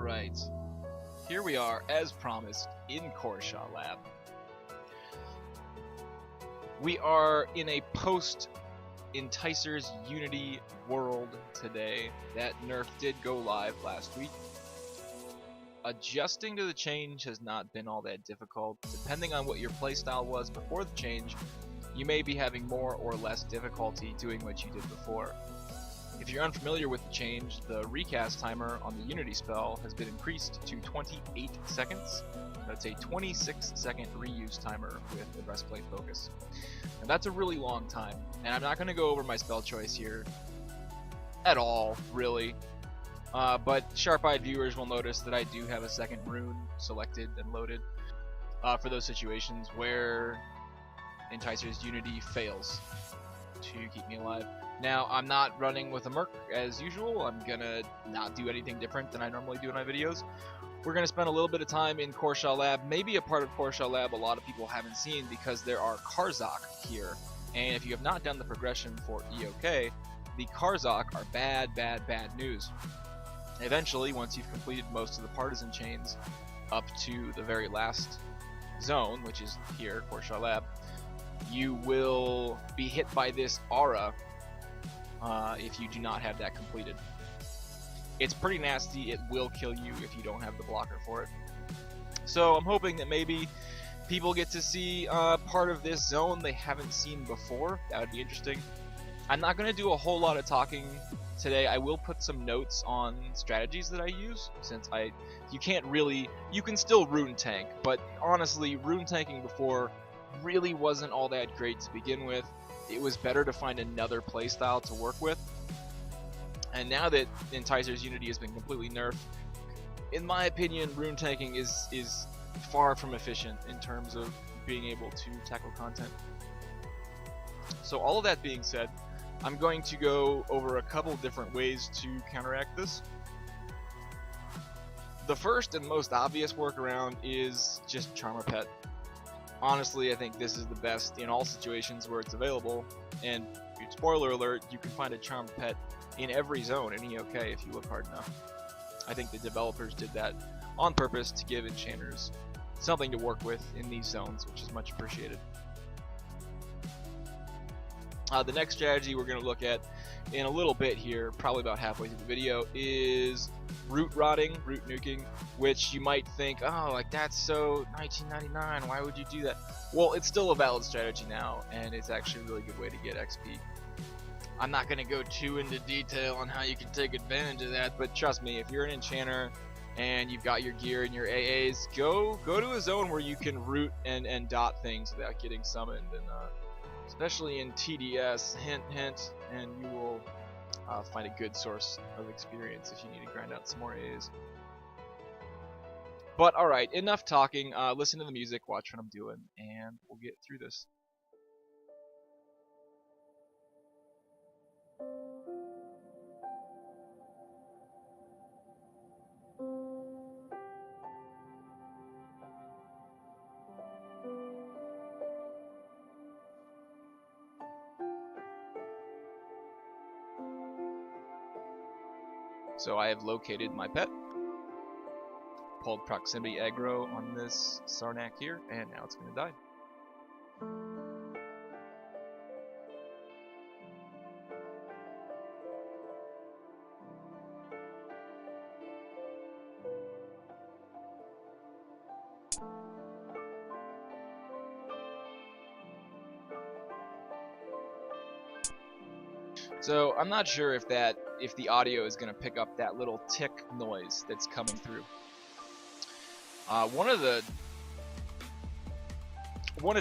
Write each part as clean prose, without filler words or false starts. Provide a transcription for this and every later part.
Alright, here we are, as promised, in Kor-Sha Lab. We are in a post-Enticers Unity world today. That nerf did go live last week. Adjusting to the change has not been all that difficult. Depending on what your playstyle was before the change, you may be having more or less difficulty doing what you did before. If you're unfamiliar with the change, the recast timer on the Unity spell has been increased to 28 seconds. That's a 26-second reuse timer with the breastplate focus. And that's a really long time, and I'm not going to go over my spell choice here at all, really. But sharp-eyed viewers will notice that I do have a second rune selected and loaded for those situations where Enticers Unity fails to keep me alive. Now, I'm not running with a Merc as usual. I'm gonna not do anything different than I normally do in my videos. We're gonna spend a little bit of time in Kor-Sha Lab, maybe a part of Kor-Sha Lab a lot of people haven't seen because there are Karzak here. And if you have not done the progression for EOK, the Karzak are bad news. Eventually, once you've completed most of the partisan chains up to the very last zone, which is here, Kor-Sha Lab, you will be hit by this aura if you do not have that completed. It's pretty nasty. It will kill you if you don't have the blocker for it. So I'm hoping that maybe people get to see part of this zone they haven't seen before. That would be interesting. I'm not going to do a whole lot of talking today. I will put some notes on strategies that I use, since you can still rune tank, but honestly, rune tanking before really wasn't all that great to begin with. It was better to find another playstyle to work with. And now that Enticers Unity has been completely nerfed, in my opinion, rune tanking is far from efficient in terms of being able to tackle content. So all of that being said, I'm going to go over a couple different ways to counteract this. The first and most obvious workaround is just Charm a Pet. Honestly, I think this is the best in all situations where it's available, and spoiler alert, you can find a Charm Pet in every zone in EOK if you look hard enough. I think the developers did that on purpose to give enchanters something to work with in these zones, which is much appreciated. The next strategy we're going to look at in a little bit here, probably about halfway through the video, is root rotting, root nuking, which you might think, oh, like that's so 1999, why would you do that? Well, it's still a valid strategy now, and it's actually a really good way to get XP. I'm not going to go too into detail on how you can take advantage of that, but trust me, if you're an enchanter and you've got your gear and your AAs, go to a zone where you can root and dot things without getting summoned, and especially in TDS, hint, and you will find a good source of experience if you need to grind out some more A's. But alright, enough talking. Listen to the music, watch what I'm doing, and we'll get through this. So I have located my pet, pulled proximity aggro on this Sarnak here, and now it's going to die. So I'm not sure if the audio is going to pick up that little tick noise that's coming through. One of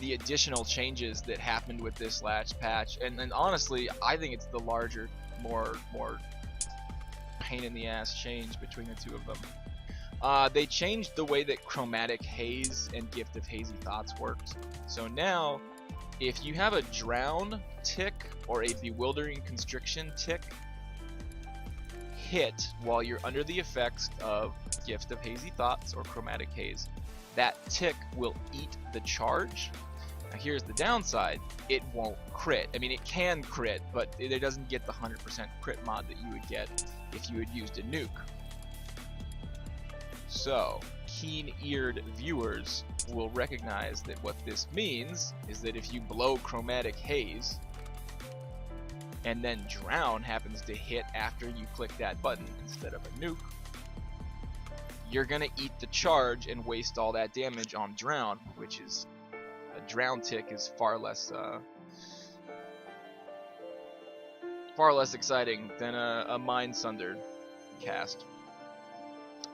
the additional changes that happened with this last patch, and honestly, I think it's the larger, more pain in the ass change between the two of them. They changed the way that Chromatic Haze and Gift of Hazy Thoughts worked. So now, if you have a Drown tick or a Bewildering Constriction tick hit while you're under the effects of Gift of Hazy Thoughts or Chromatic Haze, that tick will eat the charge. Now here's the downside, it won't crit. I mean, it can crit, but it doesn't get the 100% crit mod that you would get if you had used a nuke. So, keen-eared viewers will recognize that what this means is that if you blow Chromatic Haze, and then Drown happens to hit after you click that button instead of a nuke, you're gonna eat the charge and waste all that damage on Drown, which is a Drown tick is far less exciting than a Mind Sunder cast.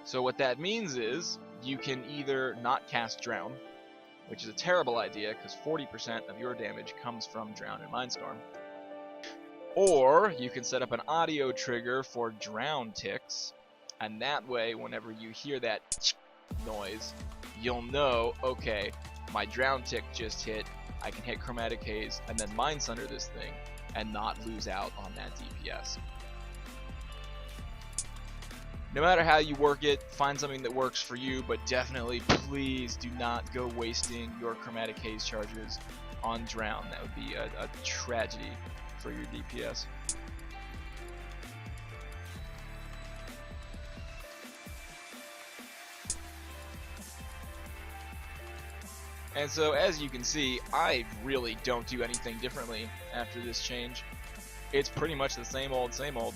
So what that means is you can either not cast Drown, which is a terrible idea because 40% of your damage comes from Drown and Mindstorm, or you can set up an audio trigger for Drown ticks, and that way whenever you hear that noise, you'll know, okay, my Drown tick just hit, I can hit Chromatic Haze and then Mind Sunder this thing and not lose out on that DPS. No matter how you work it, find something that works for you, but definitely please do not go wasting your Chromatic Haze charges on Drown. That would be a tragedy for your DPS. And so as you can see, I really don't do anything differently after this change. It's pretty much the same old, same old.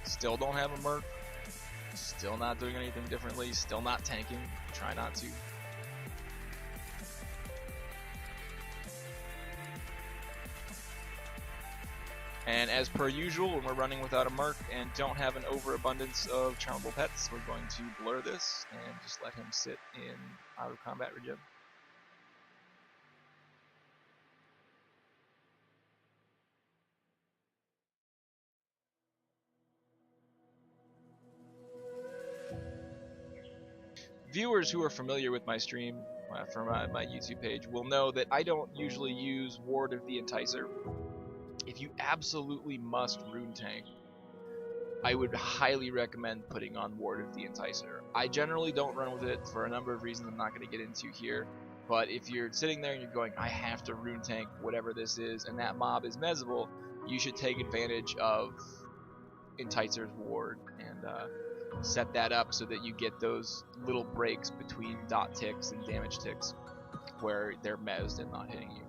Still don't have a Merc. Still not doing anything differently. Still not tanking. Try not to. And as per usual, when we're running without a Merc and don't have an overabundance of charmable pets, we're going to blur this and just let him sit in out of combat regen. Viewers who are familiar with my stream from my YouTube page will know that I don't usually use Ward of the Enticer. If you absolutely must rune tank, I would highly recommend putting on Ward of the Enticer. I generally don't run with it for a number of reasons I'm not going to get into here, but if you're sitting there and you're going, I have to rune tank whatever this is, and that mob is mezzable, you should take advantage of Enticer's Ward and set that up so that you get those little breaks between dot ticks and damage ticks where they're mezzed and not hitting you.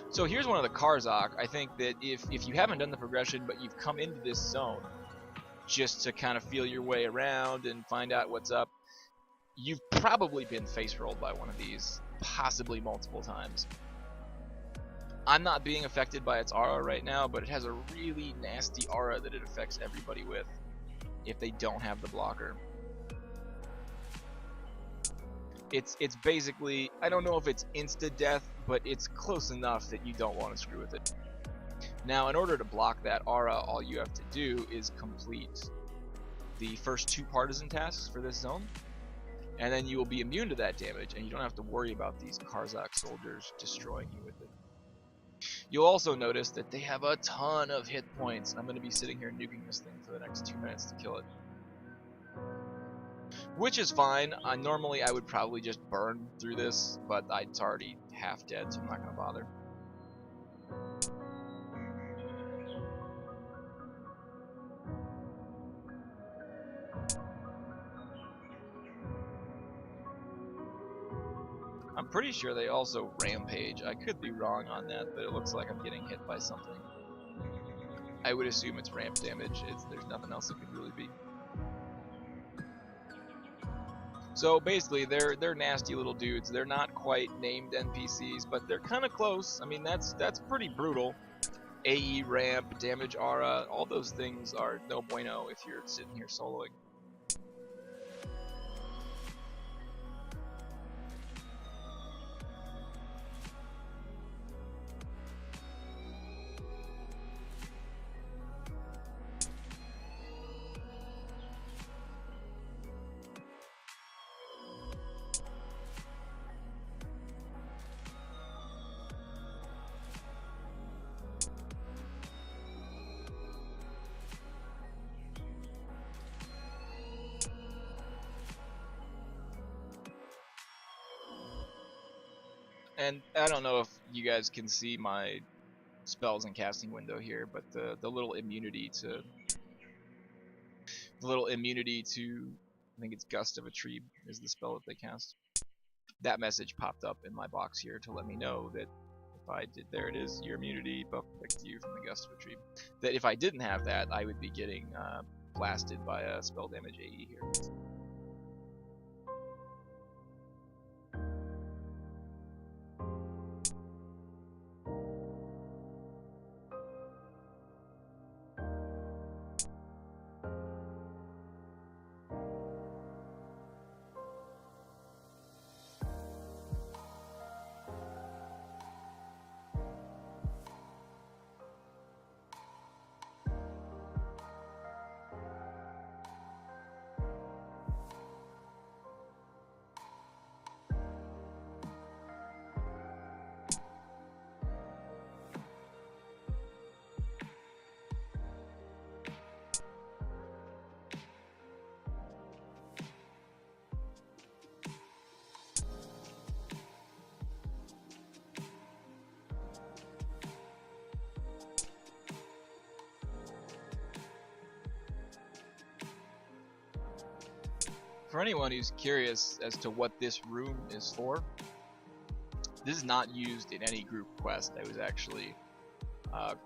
So here's one of the Karzak. I think that if you haven't done the progression but you've come into this zone just to kind of feel your way around and find out what's up, you've probably been face rolled by one of these, possibly multiple times. I'm not being affected by its aura right now, but it has a really nasty aura that it affects everybody with if they don't have the blocker. It's basically, I don't know if it's insta-death, but it's close enough that you don't want to screw with it. Now, in order to block that aura, all you have to do is complete the first 2 partisan tasks for this zone, and then you will be immune to that damage, and you don't have to worry about these Karzak soldiers destroying you with it. You'll also notice that they have a ton of hit points. I'm going to be sitting here nuking this thing for the next 2 minutes to kill it. Which is fine. Normally I would probably just burn through this, but it's already half dead, so I'm not going to bother. I'm pretty sure they also rampage. I could be wrong on that, but it looks like I'm getting hit by something. I would assume it's ramp damage. There's nothing else it could really be. So basically, they're nasty little dudes. They're not quite named NPCs, but they're kind of close. I mean, that's pretty brutal. AE ramp, damage aura, all those things are no bueno if you're sitting here soloing. And I don't know if you guys can see my spells and casting window here, but the little immunity to I think it's Gust of a Tree is the spell that they cast. That message popped up in my box here to let me know that if I did, there it is, your immunity buff protects you from the Gust of a Tree. That if I didn't have that, I would be getting blasted by a spell damage AE here. For anyone who's curious as to what this room is for, this is not used in any group quest. I was actually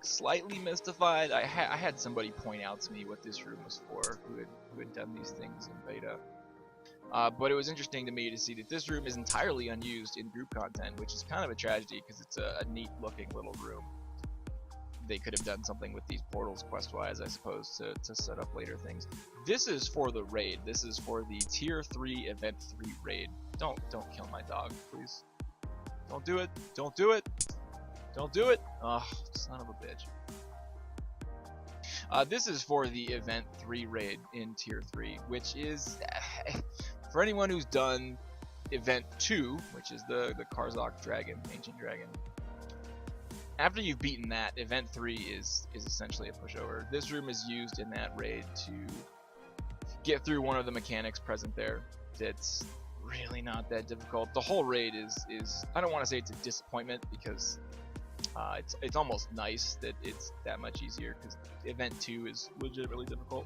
slightly mystified. I had somebody point out to me what this room was for, who had done these things in beta. But it was interesting to me to see that this room is entirely unused in group content, which is kind of a tragedy because it's a neat looking little room. They could have done something with these portals quest-wise, I suppose, to set up later things. This is for the raid. This is for the Tier 3 Event 3 raid. Don't kill my dog, please. Don't do it. Don't do it. Don't do it. Oh, son of a bitch. This is for the Event 3 raid in Tier 3, which is, for anyone who's done Event 2, which is the Kor-Sha Dragon, Ancient Dragon. After you've beaten that, Event 3 is essentially a pushover. This room is used in that raid to get through one of the mechanics present there. It's really not that difficult. The whole raid is I don't want to say it's a disappointment because it's almost nice that it's that much easier because Event 2 is legitimately difficult.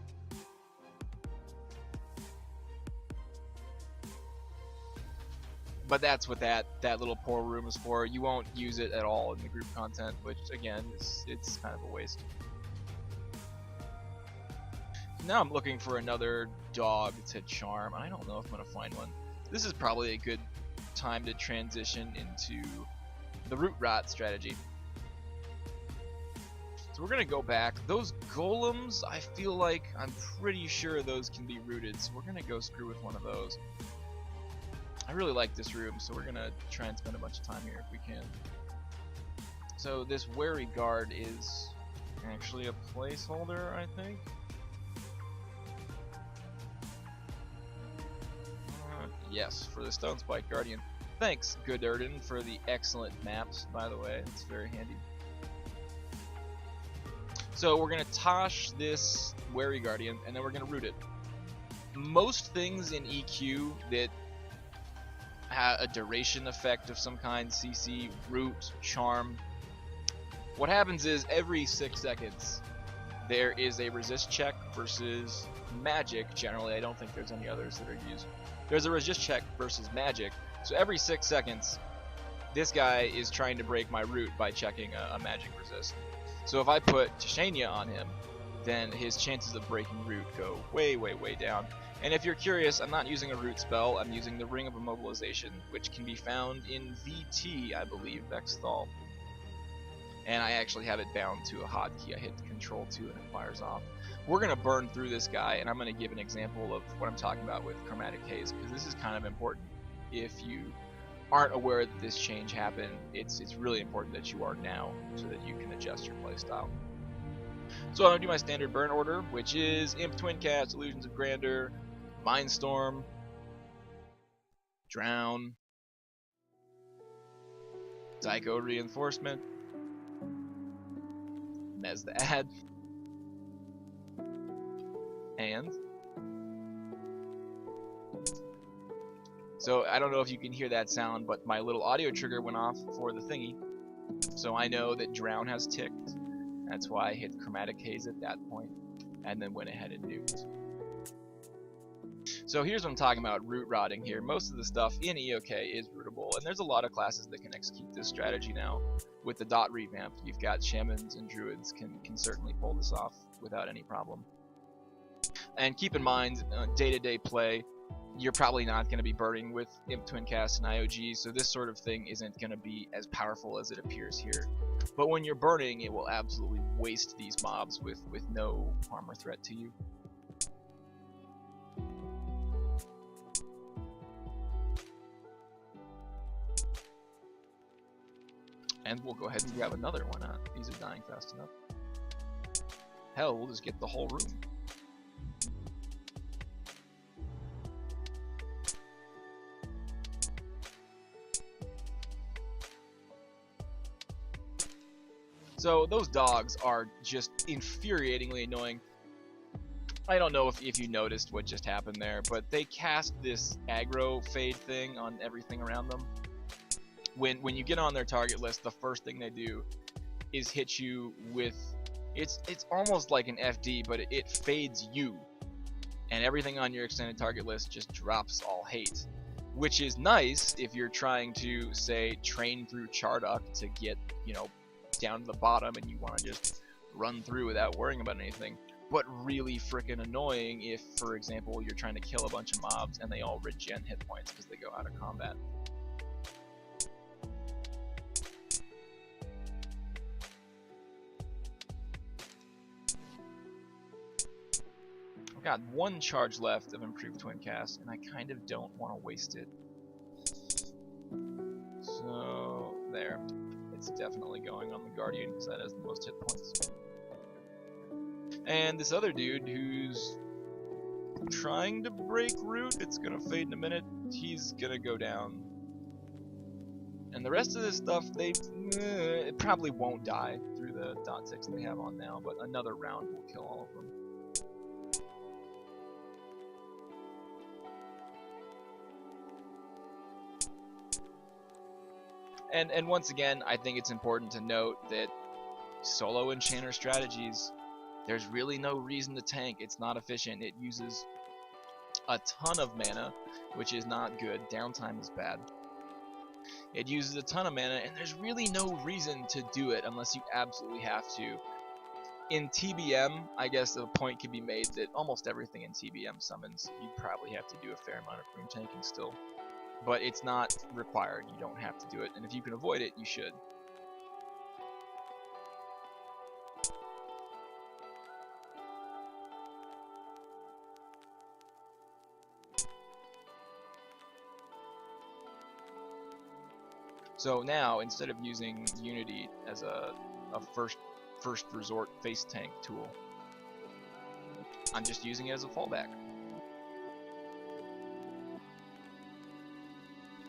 But that's what that little portal room is for. You won't use it at all in the group content, which again, it's kind of a waste. Now I'm looking for another dog to charm. I don't know if I'm going to find one. This is probably a good time to transition into the root rot strategy. So we're going to go back. Those golems, I feel like I'm pretty sure those can be rooted, so we're going to go screw with one of those. I really like this room, so we're gonna try and spend a bunch of time here if we can. So this wary guard is actually a placeholder, I think. Yes, for the Stone Spike Guardian. Thanks, Good Erden, for the excellent maps, by the way. It's very handy. So we're gonna Tosh this wary guardian, and then we're gonna root it. Most things in EQ that a duration effect of some kind, CC, root, charm. What happens is every 6 seconds there is a resist check versus magic. Generally, I don't think there's any others that are used. There's a resist check versus magic. So every 6 seconds, this guy is trying to break my root by checking a magic resist. So if I put Tishania on him, then his chances of breaking root go way, way, way down. And if you're curious, I'm not using a root spell, I'm using the Ring of Immobilization, which can be found in VT, I believe, Vexthal. And I actually have it bound to a hotkey. I hit Control 2 and it fires off. We're going to burn through this guy, and I'm going to give an example of what I'm talking about with Chromatic Haze, because this is kind of important. If you aren't aware that this change happened, it's really important that you are now, so that you can adjust your playstyle. So I'm going to do my standard burn order, which is Imp Twin Cast, Illusions of Grandeur, Mindstorm, Drown, Psycho Reinforcement, Mez the Ad, and so I don't know if you can hear that sound, but my little audio trigger went off for the thingy. So I know that Drown has ticked. That's why I hit Chromatic Haze at that point, and then went ahead and nuked. So here's what I'm talking about, root rotting here. Most of the stuff in EOK is rootable, and there's a lot of classes that can execute this strategy now. With the dot revamp, you've got shamans and druids can certainly pull this off without any problem. And keep in mind, day-to-day play, you're probably not going to be burning with Imp Twin Cast and IOG, so this sort of thing isn't going to be as powerful as it appears here. But when you're burning, it will absolutely waste these mobs with no harm or threat to you. And we'll go ahead and grab another one. These are dying fast enough. Hell, we'll just get the whole room. So those dogs are just infuriatingly annoying. I don't know if you noticed what just happened there, but they cast this aggro fade thing on everything around them. When you get on their target list, the first thing they do is hit you with, it's almost like an FD, but it fades you, and everything on your extended target list just drops all hate, which is nice if you're trying to, say, train through Charduck to get, you know, down to the bottom and you want to just run through without worrying about anything. But really freaking annoying if, for example, you're trying to kill a bunch of mobs and they all regen hit points because they go out of combat. I've got one charge left of Improved Twin Cast, and I kind of don't want to waste it. So, there. It's definitely going on the Guardian because that has the most hit points. And this other dude who's trying to break root, it's gonna fade in a minute, he's gonna go down. And the rest of this stuff, it probably won't die through the dot ticks they have on now, but another round will kill all of them. And once again, I think it's important to note that solo Enchanter strategies, there's really no reason to tank. It's not efficient. It uses a ton of mana, which is not good. Downtime is bad. It uses a ton of mana, and there's really no reason to do it unless you absolutely have to. In TBM, I guess the point could be made that almost everything in TBM summons, you probably have to do a fair amount of room tanking still. But it's not required. You don't have to do it, and if you can avoid it, you should. So now, instead of using Unity as a first resort face tank tool, I'm just using it as a fallback.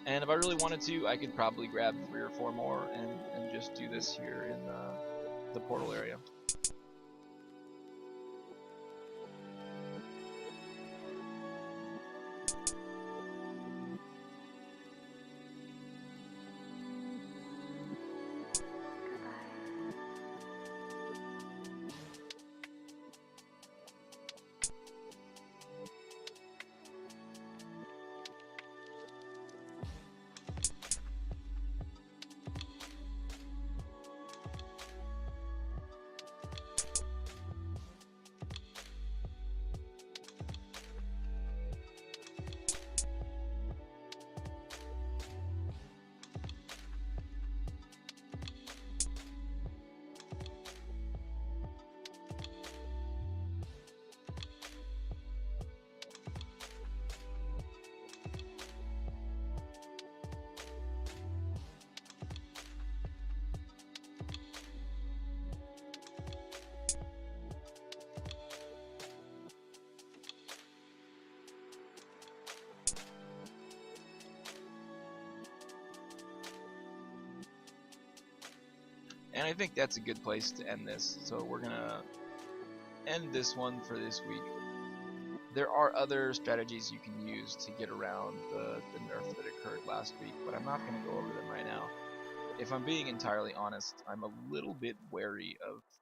And if I really wanted to, I could probably grab 3 or 4 more and just do this here in the portal area. And I think that's a good place to end this. So we're gonna end this one for this week. There are other strategies you can use to get around the nerf that occurred last week, but I'm not going to go over them right now. if I'm being entirely honest, I'm a little bit wary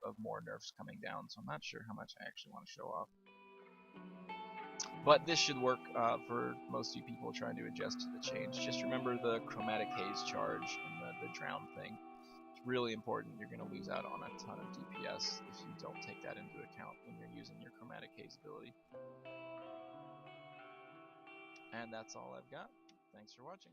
of more nerfs coming down, so I'm not sure how much I actually want to show off. But this should work for most of you people trying to adjust to the change. Just remember the chromatic haze charge and the drown thing. It's really important. You're going to lose out on a ton of DPS if you don't take that into account when you're using your chromatic haze ability. And that's all I've got. Thanks for watching.